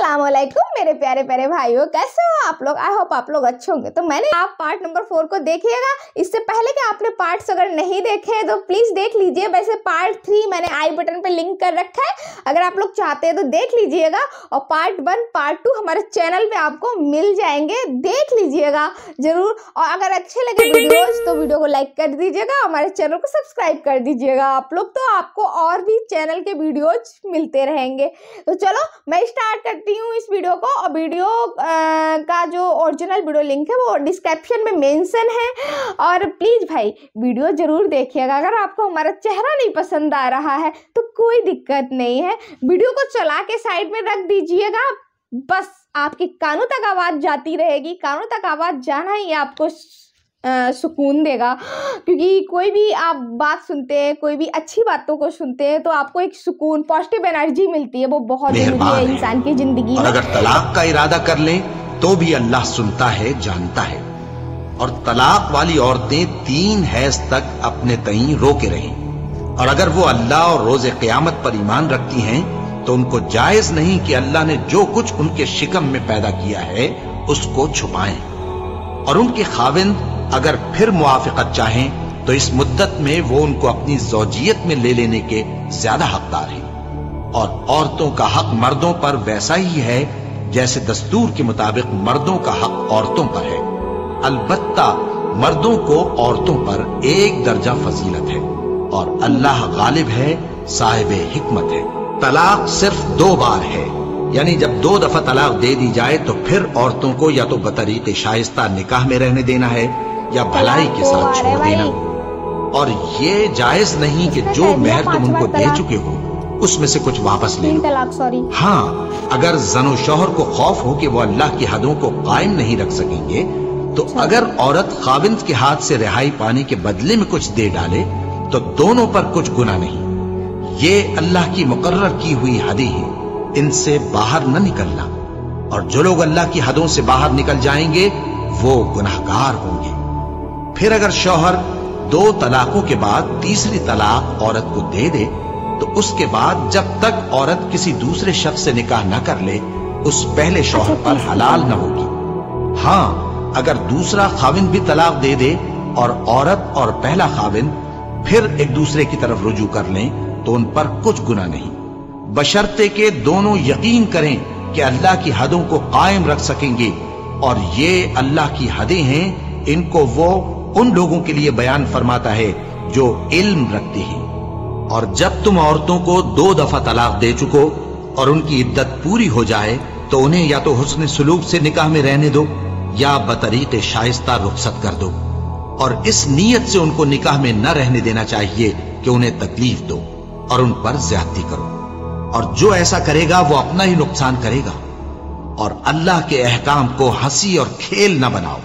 अस्सलामुअलैकुम मेरे प्यारे प्यारे भाइयों, कैसे हो आप लोग। आई होप आप लोग अच्छे होंगे। तो मैंने आप पार्ट नंबर 4 को देखिएगा। इससे पहले कि आपने पार्ट्स अगर नहीं देखे हैं तो प्लीज देख लीजिए। वैसे पार्ट 3 मैंने आई बटन पे लिंक कर रखा है, अगर आप लोग चाहते हैं तो देख लीजिएगा। और पार्ट 1 पार्ट 2 हमारे चैनल पे आपको मिल जाएंगे, देख लीजिएगा जरूर। और अगर अच्छे लगे वीडियोज तो वीडियो को लाइक कर दीजिएगा, हमारे चैनल को सब्सक्राइब कर दीजिएगा आप लोग, तो आपको और भी चैनल के वीडियोज मिलते रहेंगे। तो चलो मैं स्टार्ट करती हूँ इस वीडियो को। और वीडियो का जो ओरिजिनल वीडियो लिंक है वो डिस्क्रिप्शन में मेंशन है। और प्लीज भाई वीडियो जरूर देखिएगा। अगर आपको हमारा चेहरा नहीं पसंद आ रहा है तो कोई दिक्कत नहीं है, वीडियो को चला के साइड में रख दीजिएगा। बस आपकी कानों तक आवाज जाती रहेगी, कानों तक आवाज जाना ही आपको सुकून देगा। क्योंकि कोई भी आप बात सुनते हैं, कोई भी अच्छी बातों को सुनते हैं तो आपको एक सुकून, पॉजिटिव एनर्जी मिलती है, वो बहुत जरूरी है इंसान की जिंदगी और में। अगर तलाक का इरादा कर लें तो भी अल्लाह सुनता है, जानता है। और तलाक वाली औरतें 3 हैज तक अपने तईं रोके रहें। और अगर वो अल्लाह और रोजे क़यामत पर ईमान रखती हैं तो उनको जायज नहीं कि अल्लाह ने जो कुछ उनके शिकम में पैदा किया है उसको छुपाएं। और उनके खाविंद अगर फिर मुआफ़िक़त चाहें तो इस मुद्दत में वो उनको अपनी ज़ौजियत में ले लेने के ज्यादा हकदार हैं। और औरतों का हक मर्दों पर वैसा ही है जैसे दस्तूर के मुताबिक मर्दों का हक औरतों पर है। अलबत्ता मर्दों को औरतों पर एक दर्जा फजीलत है और अल्लाह गालिब है, साहिब हिकमत है। तलाक सिर्फ 2 बार है, यानी जब 2 दफा तलाक दे दी जाए तो फिर औरतों को या तो बतरीक़े शाइस्ता निकाह में रहने देना है या भलाई के साथ छोड़ देना। और ये जायज नहीं कि जो मेहर तुम उनको दे चुके हो उसमें से कुछ वापस ले लो। हाँ, अगर जनो शौहर को खौफ हो कि वो अल्लाह की हदों को कायम नहीं रख सकेंगे तो अगर औरत खाविंद के हाथ से रिहाई पाने के बदले में कुछ दे डाले तो दोनों पर कुछ गुनाह नहीं। ये अल्लाह की मुकर्रर की हुई हदें हैं, इनसे बाहर न निकलना। और जो लोग अल्लाह की हदों से बाहर निकल जाएंगे वो गुनाहगार होंगे। फिर अगर शौहर 2 तलाकों के बाद तीसरी तलाक औरत को दे दे तो उसके बाद जब तक औरत किसी दूसरे शख्स से निकाह न कर ले उस पहले शौहर पर हलाल न होगी। हाँ, अगर दूसरा खाविंद भी तलाक दे दे और औरत और पहला खाविंद फिर एक दूसरे की तरफ रुजू कर लें तो उन पर कुछ गुनाह नहीं, बशर्ते के दोनों यकीन करें कि अल्लाह की हदों को कायम रख सकेंगे। और ये अल्लाह की हदें हैं, इनको वो उन लोगों के लिए बयान फरमाता है जो इल्म रखते हैं। और जब तुम औरतों को 2 दफा तलाक दे चुको और उनकी इद्दत पूरी हो जाए तो उन्हें या तो हुस्न सुलूक से निकाह में रहने दो या बतरीक़े शाइस्ता रुखसत कर दो। और इस नीयत से उनको निकाह में न रहने देना चाहिए कि उन्हें तकलीफ दो और उन पर ज्यादती करो। और जो ऐसा करेगा वो अपना ही नुकसान करेगा। और अल्लाह के अहकाम को हंसी और खेल न बनाओ।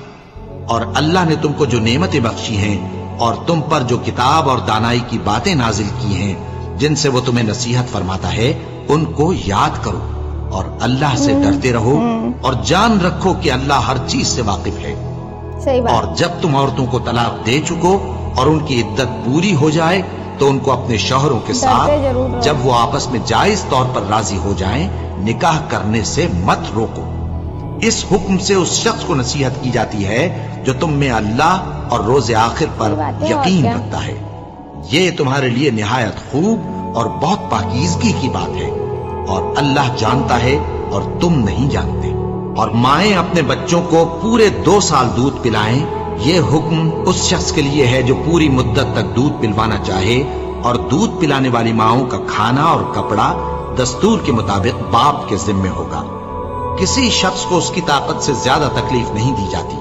और अल्लाह ने तुमको जो नेमतें बख्शी हैं और तुम पर जो किताब और दानाई की बातें नाजिल की हैं जिनसे वो तुम्हें नसीहत फरमाता है उनको याद करो और अल्लाह से डरते रहो और जान रखो कि अल्लाह हर चीज से वाकिफ है। सही बात। और जब तुम औरतों को तलाक दे चुको और उनकी इद्दत पूरी हो जाए तो उनको अपने शौहरों के साथ जब वो आपस में जायज तौर पर राजी हो जाएं निकाह करने से मत रोको। इस हुक्म से उस शख्स को नसीहत की जाती है जो तुम में अल्लाह और रोजे आखिर पर यकीन रखता है। ये तुम्हारे लिए निहायत खूब और बहुत पाकीज़गी की बात है। और अल्लाह जानता है और तुम नहीं जानते। और माएं अपने बच्चों को पूरे 2 साल दूध पिलाएं। ये हुक्म उस शख्स के लिए है जो पूरी मुद्दत तक दूध पिलवाना चाहे। और दूध पिलाने वाली माओं का खाना और कपड़ा दस्तूर के मुताबिक बाप के जिम्मे होगा। किसी शख्स को उसकी ताकत से ज्यादा तकलीफ नहीं दी जाती।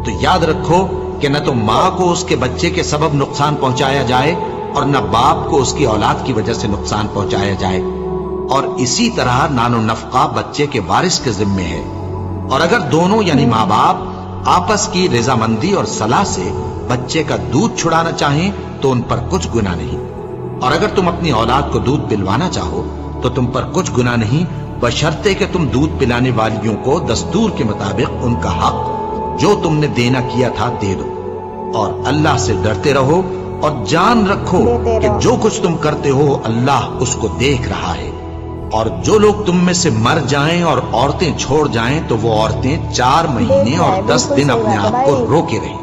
तो याद रखो कि न तो माँ को उसके बच्चे के सबब नुकसान पहुंचाया जाए और न बाप को उसकी औलाद की वजह से नुकसान पहुंचाया जाए। और इसी तरह नानो नफका बच्चे के वारिस के जिम्मे है। और अगर दोनों यानी माँ बाप आपस की रजामंदी और सलाह से बच्चे का दूध छुड़ाना चाहें तो उन पर कुछ गुनाह नहीं। और अगर तुम अपनी औलाद को दूध पिलवाना चाहो तो तुम पर कुछ गुनाह नहीं, बशर्ते कि तुम दूध पिलाने वालियों को दस्तूर के मुताबिक उनका हक जो तुमने देना किया था दे दो। और अल्लाह से डरते रहो और जान रखो कि जो कुछ तुम करते हो अल्लाह उसको देख रहा है। اور جو لوگ تم میں سے مر جائیں اور عورتیں چھوڑ جائیں تو وہ عورتیں 4 مہینے اور 10 دن اپنے آپ کو روکے رہیں،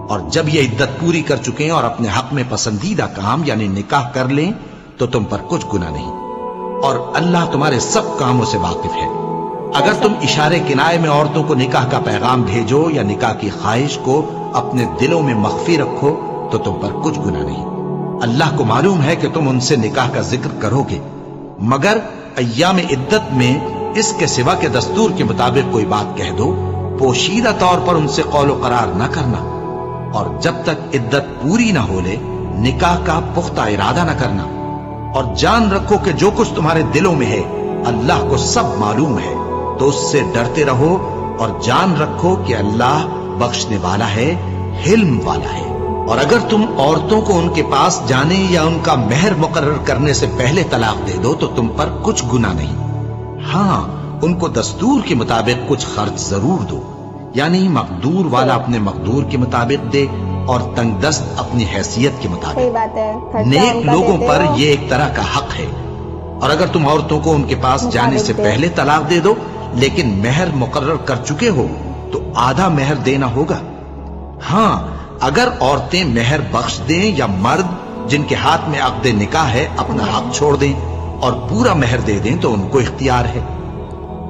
اور جب یہ عدت پوری کر چکیں اور اپنے حق میں پسندیدہ کام یعنی نکاح کر لیں تو تم پر کچھ گناہ نہیں، اور اللہ تمہارے سب کاموں سے واقف ہے۔ اگر تم اشارے کنائے میں عورتوں کو نکاح کا پیغام بھیجو یا نکاح کی خواہش کو اپنے دلوں میں مخفی رکھو تو تم پر کچھ گناہ نہیں۔ اللہ کو معلوم ہے کہ تم ان سے نکاح کا ذکر کرو گے، مگر ایام عدت میں اس کے سوا کے دستور کے مطابق کوئی بات کہہ دو، پوشیدہ طور پر ان سے قول و قرار نہ کرنا، اور جب تک عدت پوری نہ ہو لے نکاح کا پختہ ارادہ نہ کرنا، اور جان رکھو کہ جو کچھ تمہارے دلوں میں ہے اللہ کو سب معلوم ہے، تو اس سے ڈرتے رہو اور جان رکھو کہ اللہ بخشنے والا ہے، حلم والا ہے۔ اور اگر تم عورتوں کو ان کے پاس جانے یا ان کا مہر مقرر کرنے سے پہلے طلاق دے دو تو تم پر کچھ گناہ نہیں، ہاں ان کو دستور کے مطابق کچھ خرچ ضرور دو، یعنی مقدور والا اپنے مقدور کے مطابق دے اور تنگ دست اپنی حیثیت کے مطابق۔ نیک لوگوں پر یہ ایک طرح کا حق ہے۔ اور اگر تم عورتوں کو ان کے پاس جانے سے پہلے طلاق دے دو لیکن مہر مقرر کر چکے ہو تو آدھا مہر دینا ہوگا۔ ہاں اگر عورتیں مہر بخش دیں یا مرد جن کے ہاتھ میں عقد نکاح ہے اپنا حق چھوڑ دیں اور پورا مہر دے دیں تو ان کو اختیار ہے،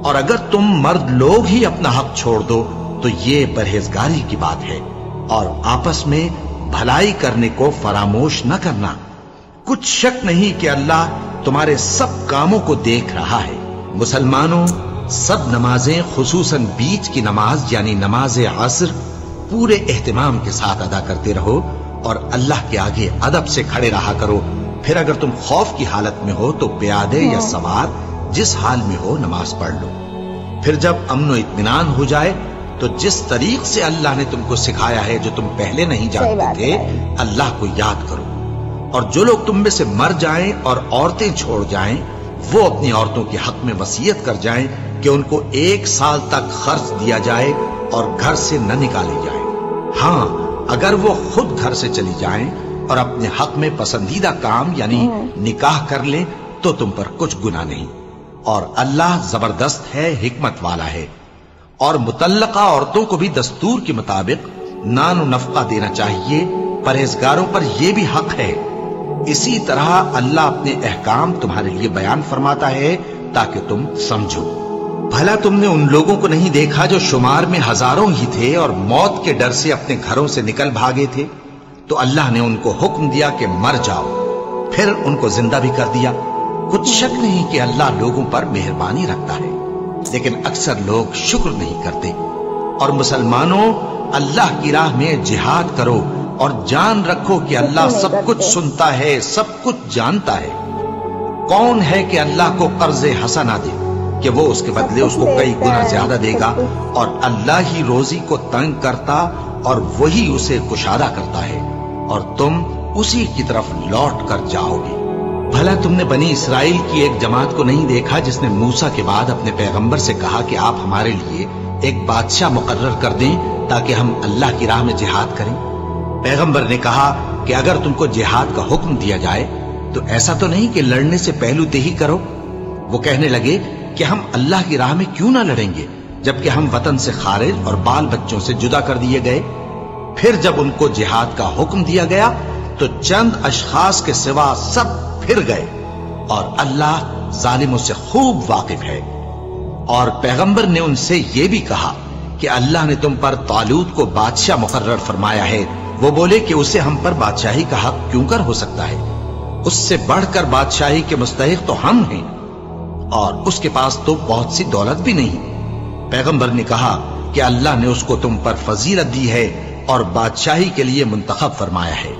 اور اگر تم مرد لوگ ہی اپنا حق چھوڑ دو تو یہ پرہیزگاری کی بات ہے، اور آپس میں بھلائی کرنے کو فراموش نہ کرنا۔ کچھ شک نہیں کہ اللہ تمہارے سب کاموں کو دیکھ رہا ہے۔ مسلمانوں، سب نمازیں خصوصاً بیچ کی نماز یعنی نماز عصر پورے اہتمام کے ساتھ ادا کرتے رہو اور اللہ کے آگے ادب سے کھڑے رہا کرو۔ پھر اگر تم خوف کی حالت میں ہو تو پیادے یا سوار جس حال میں ہو نماز پڑھ لو۔ پھر جب امن و اطمینان ہو جائے تو جس طریق سے اللہ نے تم کو سکھایا ہے جو تم پہلے نہیں جانتے تھے اللہ کو یاد کرو، اور جو لوگ تم میں سے مر جائیں اور عورتیں چھوڑ جائیں وہ اپنی عورتوں کے حق میں وصیت کر جائیں کہ ان کو 1 سال تک خرچ دیا جائے اور گھر سے نہ نکالی جائے۔ ہاں اگر وہ خود گھر سے چلی جائیں اور اپنے حق میں پسندیدہ کام یعنی نکاح کر لیں تو تم پر کچھ گناہ نہیں، اور اللہ زبردست ہے، حکمت والا ہے۔ اور مطلقہ عورتوں کو بھی دستور کے مطابق نان و نفقہ دینا چاہیے، پرہیزگاروں پر یہ بھی حق ہے۔ اسی طرح اللہ اپنے احکام تمہارے لیے بیان فرماتا ہے تاکہ تم سمجھو۔ بھلا تم نے ان لوگوں کو نہیں دیکھا جو شمار میں ہزاروں ہی تھے اور موت کے ڈر سے اپنے گھروں سے نکل بھاگے تھے، تو اللہ نے ان کو حکم دیا کہ مر جاؤ، پھر ان کو زندہ بھی کر دیا۔ کچھ شک نہیں کہ اللہ لوگوں پر مہربانی رکھتا ہے، لیکن اکثر لوگ شکر نہیں کرتے۔ اور مسلمانوں، اللہ کی راہ میں جہاد کرو اور جان رکھو کہ اللہ سب کچھ سنتا ہے، سب کچھ جانتا ہے۔ کون ہے کہ اللہ کو قرض حسنہ دے کہ وہ اس کے بدلے اس کو کئی گنا زیادہ دے گا، اور اللہ ہی روزی کو تنگ کرتا اور وہی اسے کشادہ کرتا ہے، اور تم اسی کی طرف لوٹ کر جاؤ گے۔ بھلا تم نے بنی اسرائیل کی ایک جماعت کو نہیں دیکھا جس نے موسیٰ کے بعد اپنے پیغمبر سے کہا کہ آپ ہمارے لیے ایک بادشاہ مقرر کر دیں تاکہ ہم اللہ کی راہ میں جہاد کریں؟ پیغمبر نے کہا کہ اگر تم کو جہاد کا حکم دیا جائے تو ایسا تو نہیں کہ لڑنے سے پہلو تہی کرو۔ وہ کہنے لگے کہ ہم اللہ کی راہ میں کیوں نہ لڑیں گے جبکہ ہم وطن سے خارج اور بال بچوں سے جدا کر دیے گئے۔ پھر جب ان کو جہاد کا حکم دیا گیا تو چند اشخاص کے سوا سب پھر گئے، اور اللہ ظالموں سے خوب واقف ہے۔ اور پیغمبر نے ان سے یہ بھی کہا کہ اللہ نے تم پر طالوت کو بادشاہ مقرر فرمایا ہے۔ وہ بولے کہ اسے ہم پر بادشاہی کا حق کیوں کر ہو سکتا ہے؟ اس سے بڑھ کر بادشاہی کے مستحق تو ہم ہیں، اور اس کے پاس تو بہت سی دولت بھی نہیں۔ پیغمبر نے کہا کہ اللہ نے اس کو تم پر فضیلت دی ہے اور بادشاہی کے لیے منتخب فرمایا ہے۔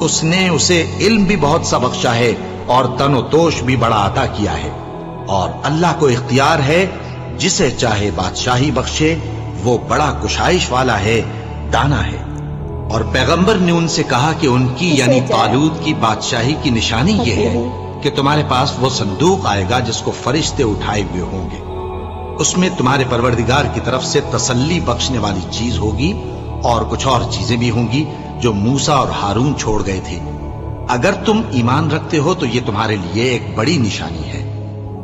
اس نے اسے علم بھی بہت سا بخشا ہے اور تن و توش بھی بڑا عطا کیا ہے، اور اللہ کو اختیار ہے جسے چاہے بادشاہی بخشے، وہ بڑا کشائش والا ہے، دانا ہے۔ اور پیغمبر نے ان سے کہا کہ ان کی یعنی طالوت کی بادشاہی کی نشانی یہ ہے کہ تمہارے پاس وہ صندوق آئے گا جس کو فرشتے اٹھائے ہوئے ہوں گے، اس میں تمہارے پروردگار کی طرف سے تسلی بخشنے والی چیز ہوگی اور کچھ اور چیزیں بھی ہوں گی جو موسیٰ اور ہارون چھوڑ گئے تھے۔ اگر تم ایمان رکھتے ہو تو یہ تمہارے لیے ایک بڑی نشانی ہے۔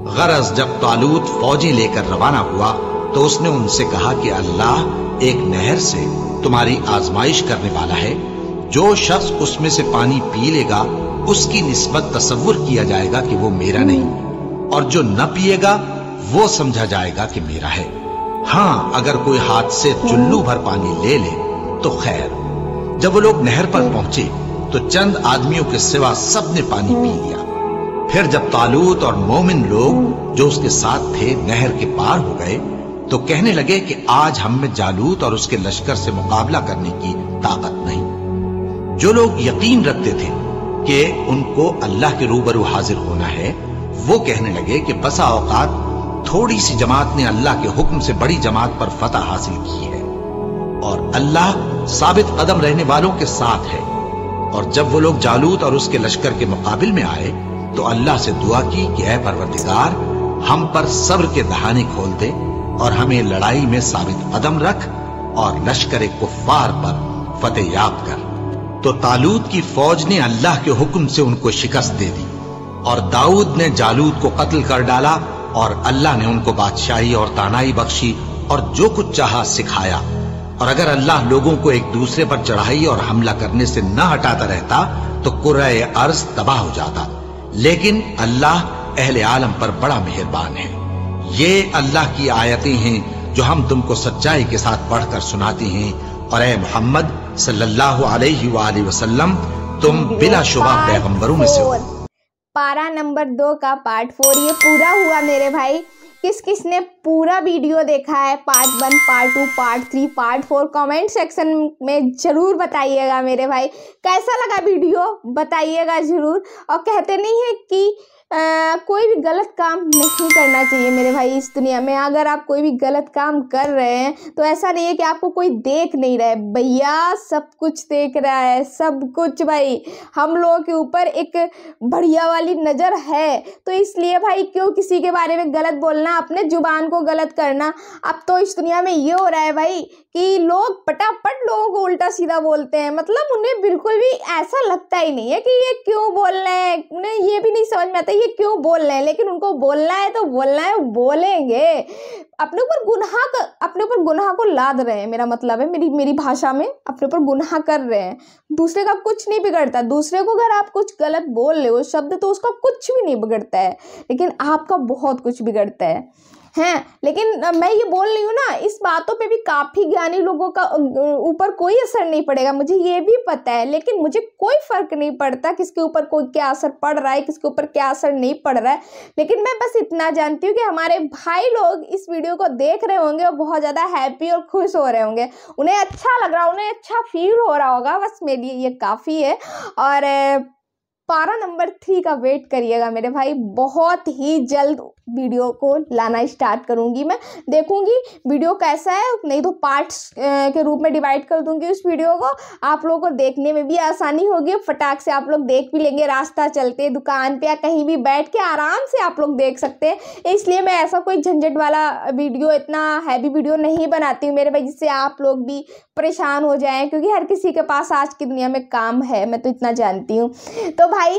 गरज जब तालूत फौजी लेकर रवाना हुआ तो उसने उनसे कहा कि अल्लाह एक नहर से तुम्हारी आजमाइश करने वाला है, जो शख्स उसमें से पानी पी लेगा उसकी निस्बत तसव्वुर किया जाएगा कि वो मेरा नहीं, और जो न पिएगा वो समझा जाएगा कि मेरा है। हाँ, अगर कोई हाथ से चुल्लू भर पानी ले ले तो खैर। जब वो लोग नहर पर पहुंचे तो चंद आदमियों के सिवा सबने पानी पी लिया। फिर जब तालूत और मोमिन लोग जो उसके साथ थे नहर के पार हो गए तो कहने लगे कि आज हम में जालूत और उसके लश्कर से मुकाबला करने की ताकत नहीं। जो लोग यकीन रखते थे कि उनको अल्लाह के रूबरू हाजिर होना है, वो कहने लगे कि बसा औकात थोड़ी सी जमात ने अल्लाह के हुक्म से बड़ी जमात पर फतह हासिल की है, और अल्लाह साबित कदम रहने वालों के साथ है। और जब वो लोग जालूत और उसके लश्कर के मुकाबिल में आए तो अल्लाह से दुआ की कि ऐ परवरदिगार, हम पर सब्र के दहाने खोल दे और हमें लड़ाई में साबित कदम रख और लश्कर कुफ्फार पर फतेह याब कर। तो तालूत की फौज ने अल्लाह के हुक्म से उनको शिकस्त दे दी, और दाऊद ने जालूत को कत्ल कर डाला, और अल्लाह ने उनको बादशाही और तानाई बख्शी और जो कुछ चाहा सिखाया। और अगर अल्लाह लोगों को एक दूसरे पर चढ़ाई और हमला करने से न हटाता रहता तो कुर्रे अर्ज तबाह हो जाता, लेकिन अल्लाह अहले आलम पर बड़ा मेहरबान है। ये अल्लाह की आयतें हैं जो हम तुमको सच्चाई के साथ पढ़कर सुनाते हैं, और ए मोहम्मद सल्लल्लाहु अलैहि वसल्लम, तुम बिलाशुबा पैगंबरों में से हो। पारा नंबर 2 का पार्ट 4 ये पूरा हुआ मेरे भाई। किस किस ने पूरा वीडियो देखा है, part 1, part 2, part 3, part 4, comment section में जरूर बताइएगा मेरे भाई। कैसा लगा वीडियो बताइएगा जरूर। और कहते नहीं है कि कोई भी गलत काम नहीं करना चाहिए मेरे भाई इस दुनिया में। अगर आप कोई भी गलत काम कर रहे हैं तो ऐसा नहीं है कि आपको कोई देख नहीं रहा है, भैया सब कुछ देख रहा है, सब कुछ भाई। हम लोगों के ऊपर एक बढ़िया वाली नज़र है, तो इसलिए भाई क्यों किसी के बारे में गलत बोलना, अपने जुबान को गलत करना। अब तो इस दुनिया में ये हो रहा है भाई कि लोग पटापट लोगों को उल्टा सीधा बोलते हैं, मतलब उन्हें बिल्कुल भी ऐसा लगता ही नहीं है कि ये क्यों बोल रहे हैं, उन्हें ये भी नहीं समझ में आता ये क्यों बोल रहे हैं, लेकिन उनको बोलना है तो बोलना है, बोलेंगे। अपने ऊपर गुनाह को लाद रहे हैं, मेरा मतलब है मेरी भाषा में अपने ऊपर गुनाह कर रहे हैं। दूसरे का कुछ नहीं बिगड़ता, दूसरे को अगर आप कुछ गलत बोल रहे हो शब्द तो उसका कुछ भी नहीं बिगड़ता है, लेकिन आपका बहुत कुछ बिगड़ता है। लेकिन मैं ये बोल रही हूँ ना, इस बातों पे भी काफ़ी ज्ञानी लोगों का ऊपर कोई असर नहीं पड़ेगा, मुझे ये भी पता है, लेकिन मुझे कोई फ़र्क नहीं पड़ता किसके ऊपर कोई क्या असर पड़ रहा है, किसके ऊपर क्या असर नहीं पड़ रहा है। लेकिन मैं बस इतना जानती हूँ कि हमारे भाई लोग इस वीडियो को देख रहे होंगे और बहुत ज़्यादा हैप्पी और खुश हो रहे होंगे, उन्हें अच्छा लग रहा, उन्हें अच्छा फील हो रहा होगा, बस मेरे लिए ये काफ़ी है। और पारा नंबर 3 का वेट करिएगा मेरे भाई, बहुत ही जल्द वीडियो को लाना स्टार्ट करूंगी। मैं देखूंगी वीडियो कैसा है, नहीं तो पार्ट्स के रूप में डिवाइड कर दूंगी उस वीडियो को, आप लोगों को देखने में भी आसानी होगी, फटाक से आप लोग देख भी लेंगे, रास्ता चलते, दुकान पे या कहीं भी बैठ के आराम से आप लोग देख सकते हैं। इसलिए मैं ऐसा कोई झंझट वाला वीडियो, इतना हैवी वीडियो नहीं बनाती हूँ मेरे भाई, जिससे आप लोग भी परेशान हो जाएं, क्योंकि हर किसी के पास आज की दुनिया में काम है, मैं तो इतना जानती हूँ। तो भाई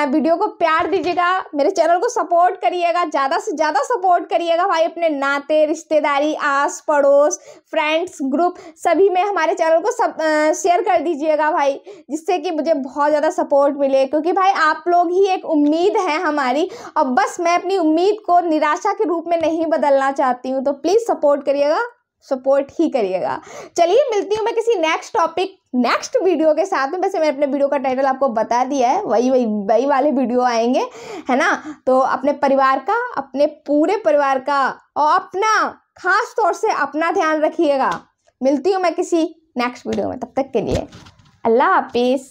वीडियो को प्यार दीजिएगा, मेरे चैनल को सपोर्ट करिएगा, ज़्यादा से ज़्यादा सपोर्ट करिएगा भाई, अपने नाते रिश्तेदारी आस पड़ोस फ्रेंड्स ग्रुप सभी में हमारे चैनल को शेयर कर दीजिएगा भाई, जिससे कि मुझे बहुत ज़्यादा सपोर्ट मिले, क्योंकि भाई आप लोग ही एक उम्मीद है हमारी, और बस मैं अपनी उम्मीद को निराशा के रूप में नहीं बदलना चाहती हूँ। तो प्लीज़ सपोर्ट करिएगा, सपोर्ट ही करिएगा। चलिए मिलती हूँ मैं किसी नेक्स्ट टॉपिक नेक्स्ट वीडियो के साथ में। वैसे मैंने अपने वीडियो का टाइटल आपको बता दिया है, वही वाले वीडियो आएंगे, है ना। तो अपने परिवार का, अपने पूरे परिवार का और अपना खास तौर से अपना ध्यान रखिएगा। मिलती हूँ मैं किसी नेक्स्ट वीडियो में, तब तक के लिए अल्लाह हाफिज़।